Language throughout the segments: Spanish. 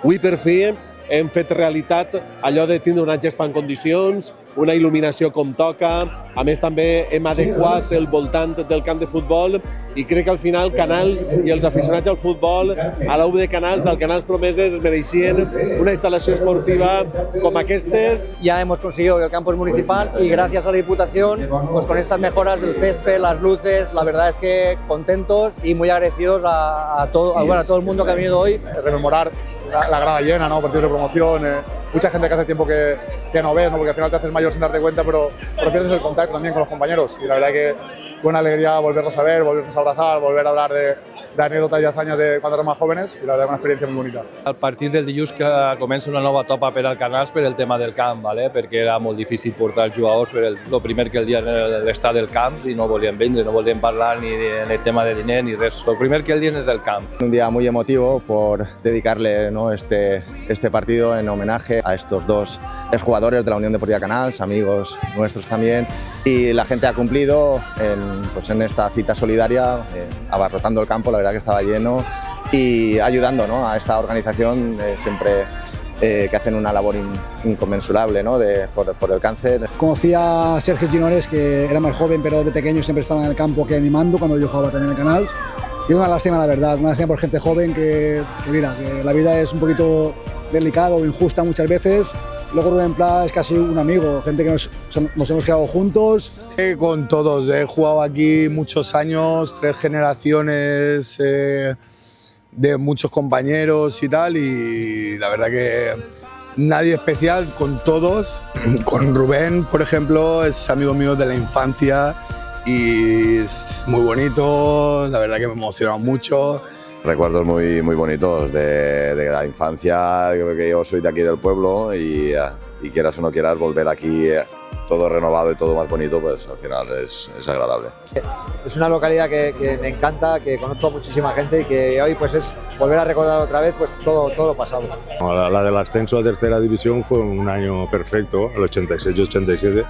Avui, per fi, hem fet realitat allò de tindre una gespa en condicions, una il·luminació com toca, a més també hem adequat el voltant del camp de futbol i crec que al final Canals i els aficionats al futbol, a la UB de Canals, al Canals Promeses, es mereixien una instal·lació esportiva com aquestes. Ya hemos conseguido que el campo es municipal y gracias a la Diputación, pues con estas mejoras del césped, las luces, la verdad es que contentos y muy agradecidos a todo el mundo que ha venido hoy. Rememorar la grada llena, ¿no? Partidos de promoción, mucha gente que hace tiempo que no ves, ¿no? Porque al final te haces mayor sin darte cuenta, pero pierdes el contacto también con los compañeros. Y la verdad que fue una alegría volverlos a ver, volvernos a abrazar, volver a hablar de anécdotes i hazañas de quan érem més jóvenes i la verdad una experiència molt bonica. A partir del dilluns que comença una nova etapa per al Canals per el tema del camp, ¿vale? Perquè era molt difícil portar els jugadors per el primer que el dia l'estat del camp i no volien vendre, no volien parlar ni del tema de diner ni res. El primer que el dia és el camp. Un día muy emotivo por dedicarle, ¿no? este partido en homenaje a estos dos exjugadores de la Unión Deportiva Canals, amigos nuestros también, y la gente ha cumplido en esta cita solidaria, abarrotando el campo, la verdad que estaba lleno, y ayudando, ¿no? a esta organización siempre que hacen una labor inconmensurable, ¿no? por el cáncer. Conocí a Sergio Ginores, que era más joven, pero de pequeño siempre estaba en el campo que animando cuando yo jugaba también en el Canals. Y una lástima, la verdad, una lástima por gente joven que la vida es un poquito delicada o injusta muchas veces. Luego Rubén Pla es casi un amigo, gente que nos hemos creado juntos. Con todos, he jugado aquí muchos años, 3 generaciones de muchos compañeros y tal, y la verdad que nadie especial con todos. Con Rubén, por ejemplo, es amigo mío de la infancia y es muy bonito, la verdad que me ha emocionado mucho. Recuerdos muy bonitos de la infancia, que yo soy de aquí del pueblo y quieras o no quieras volver aquí todo renovado y todo más bonito, pues al final es agradable. Es una localidad que me encanta, que conozco muchísima gente y que hoy pues es volver a recordar otra vez pues todo lo pasado. La del ascenso a tercera división fue un año perfecto, el 86-87.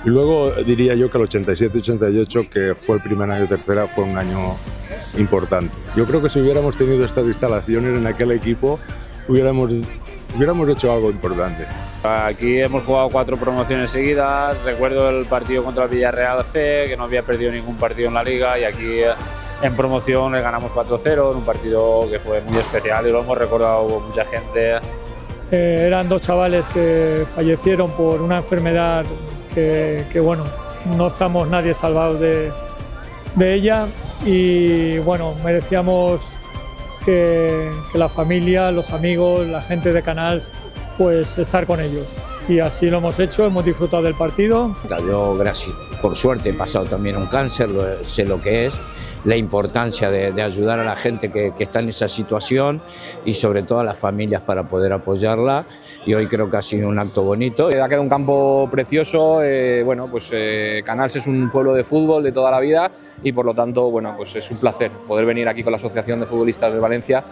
Y luego diría yo que el 87-88, que fue el primer año de tercera, fue un año importante. Yo creo que si hubiéramos tenido estas instalaciones en aquel equipo, hubiéramos hecho algo importante. Aquí hemos jugado 4 promociones seguidas, recuerdo el partido contra el Villarreal C, que no había perdido ningún partido en la liga, y aquí en promoción le ganamos 4-0 en un partido que fue muy especial y lo hemos recordado mucha gente. Eran 2 chavales que fallecieron por una enfermedad que bueno, no estamos nadie salvados de ella, y bueno, merecíamos que la familia, los amigos, la gente de Canals, pues estar con ellos. Y así lo hemos hecho, hemos disfrutado del partido. Yo, gracias, por suerte, he pasado también un cáncer, sé lo que es, la importancia de ayudar a la gente que está en esa situación y sobre todo a las familias para poder apoyarla, y hoy creo que ha sido un acto bonito. Ha quedado un campo precioso, bueno, pues Canals es un pueblo de fútbol de toda la vida y por lo tanto, bueno, pues es un placer poder venir aquí con la Asociación de Futbolistas de Valencia.